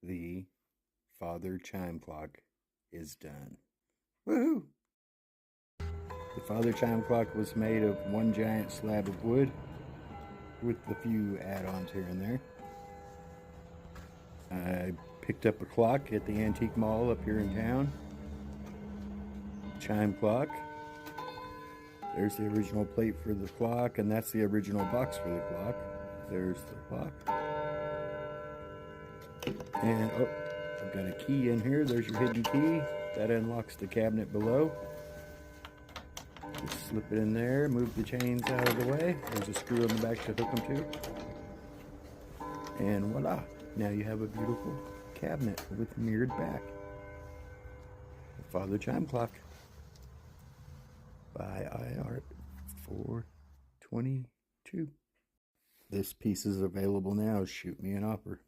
The Father Chime clock is done. Woohoo! The Father Chime clock was made of one giant slab of wood with a few add-ons here and there. I picked up a clock at the antique mall up here in town. Chime clock. There's the original plate for the clock, and that's the original box for the clock. There's the clock. And oh, I've got a key in here. There's your hidden key. That unlocks the cabinet below. Just slip it in there, move the chains out of the way. There's a screw in the back to hook them to. And voila, now you have a beautiful cabinet with mirrored back. The Father Chime clock by IR 422. This piece is available now. Shoot me an offer.